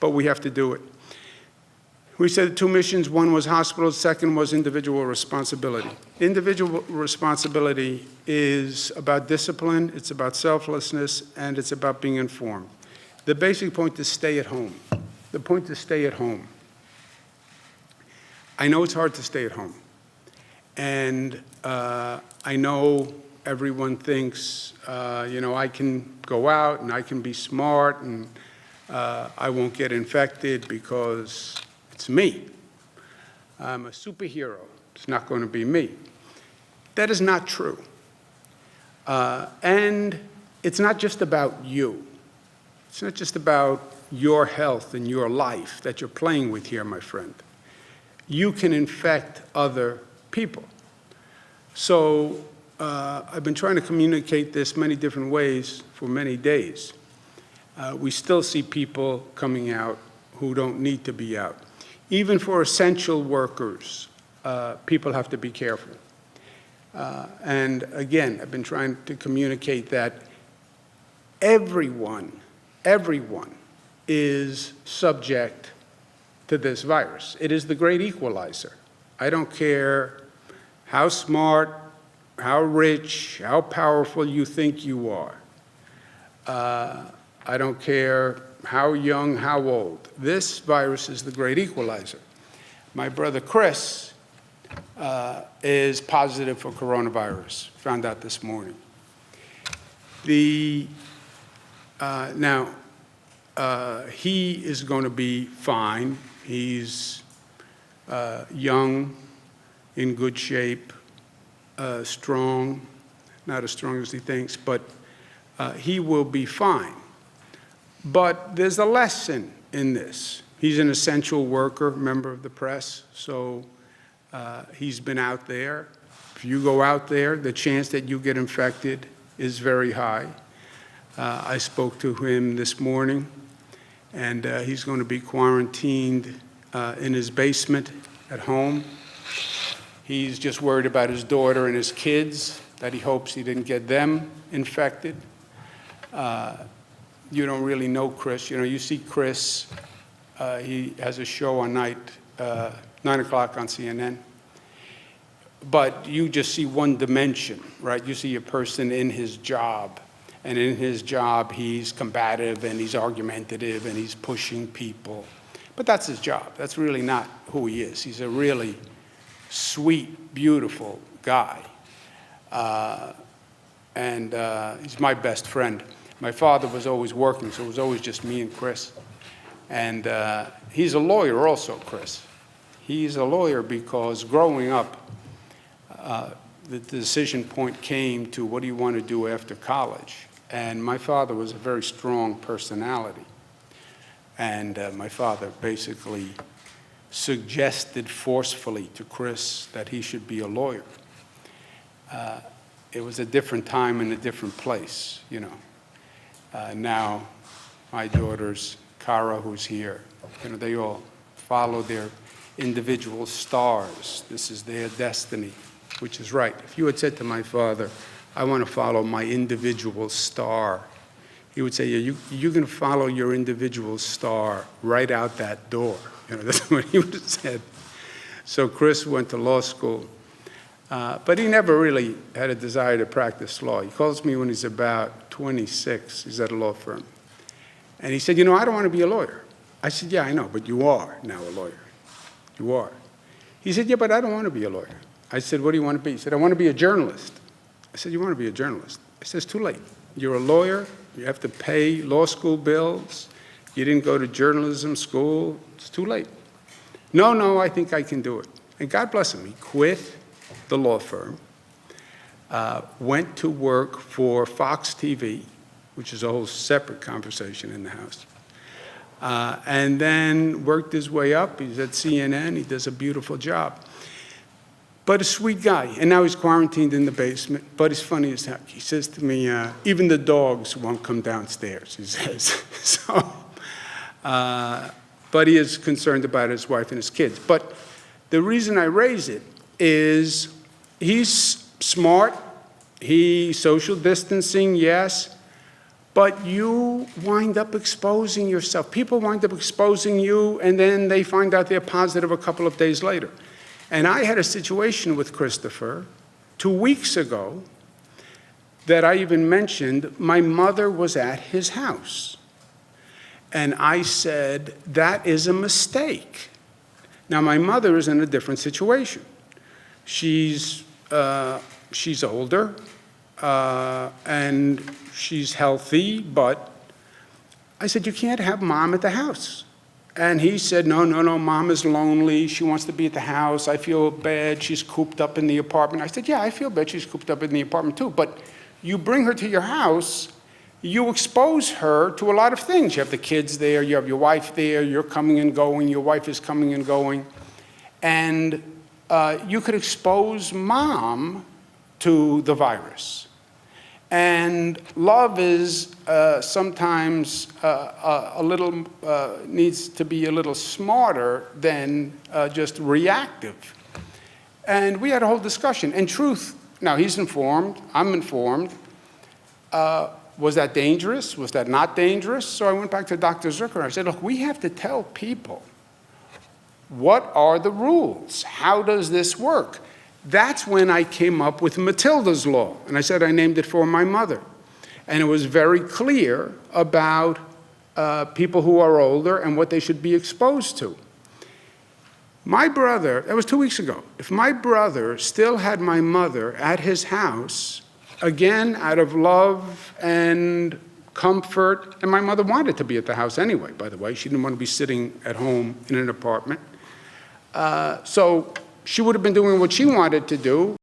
but we have to do it. We said 2 missions. One was hospitals, second was individual responsibility. Individual responsibility is about discipline, it's about selflessness, and it's about being informed. The basic point is stay at home. The point is stay at home. I know it's hard to stay at home. And I know everyone thinks, I can go out and I can be smart and I won't get infected because it's me. I'm a superhero. It's not going to be me. That is not true. And it's not just about you. It's not just about your health and your life that you're playing with here, my friend. You can infect other people. So I've been trying to communicate this many different ways for many days. We still see people coming out who don't need to be out. Even for essential workers, people have to be careful. And again, I've been trying to communicate that everyone is subject to this virus. It is the great equalizer. I don't care how smart, how rich, how powerful you think you are. I don't care how young, how old. This virus is the great equalizer. My brother Chris is positive for coronavirus, found out this morning. Now, he is going to be fine. He's young, in good shape, strong, not as strong as he thinks, but he will be fine. But there's a lesson in this. He's an essential worker, member of the press, so he's been out there. If you go out there, the chance that you get infected is very high. I spoke to him this morning, and he's going to be quarantined in his basement at home. He's just worried about his daughter and his kids, that he hopes he didn't get them infected. You don't really know Chris. You see Chris, he has a show on 9 o'clock on CNN. But you just see one dimension, right? You see a person in his job. And in his job, he's combative and he's argumentative and he's pushing people. But that's his job. That's really not who he is. He's a really sweet, beautiful guy. And he's my best friend. My father was always working, so it was always just me and Chris. And he's a lawyer also, Chris. He's a lawyer because growing up, the decision point came to what do you want to do after college? And my father was a very strong personality. And my father basically suggested forcefully to Chris that he should be a lawyer. It was a different time and a different place, Now, my daughters, Cara, who's here, they all follow their individual stars. This is their destiny, which is right. If you had said to my father, I want to follow my individual star, he would say, you're going to follow your individual star right out that door. That's what he would have said. So Chris went to law school, but he never really had a desire to practice law. He calls me when he's about 26. He's at a law firm. And he said, I don't want to be a lawyer. I said, yeah, I know, but you are now a lawyer. You are. He said, yeah, but I don't want to be a lawyer. I said, what do you want to be? He said, I want to be a journalist. I said, you want to be a journalist? I said, it's too late. You're a lawyer. You have to pay law school bills. You didn't go to journalism school. It's too late. No, I think I can do it. And God bless him. He quit the law firm, went to work for Fox TV, which is a whole separate conversation in the House, and then worked his way up. He's at CNN. He does a beautiful job. But a sweet guy. And now he's quarantined in the basement. But he's funny as heck. He says to me, even the dogs won't come downstairs, he says. But he is concerned about his wife and his kids. But the reason I raise it is he's smart. He's social distancing, yes. But you wind up exposing yourself. People wind up exposing you, and then they find out they're positive a couple of days later. And I had a situation with Christopher 2 weeks ago that I even mentioned. My mother was at his house. And I said, that is a mistake. Now, my mother is in a different situation. She's older, and she's healthy, but I said, you can't have mom at the house. And he said, no, mom is lonely. She wants to be at the house. I feel bad. She's cooped up in the apartment. I said, yeah, I feel bad she's cooped up in the apartment too. But you bring her to your house, you expose her to a lot of things. You have the kids there. You have your wife there. You're coming and going. Your wife is coming and going. And you could expose mom to the virus. And love is sometimes a little, needs to be a little smarter than just reactive. And we had a whole discussion. And truth, now he's informed, I'm informed. Was that dangerous? Was that not dangerous? So I went back to Dr. Zucker. I said, look, we have to tell people, what are the rules? How does this work? That's when I came up with Matilda's Law. And I said I named it for my mother. And it was very clear about people who are older and what they should be exposed to. My brother, that was 2 weeks ago. If my brother still had my mother at his house, again, out of love and comfort, and my mother wanted to be at the house anyway, by the way. She didn't want to be sitting at home in an apartment. So she would have been doing what she wanted to do.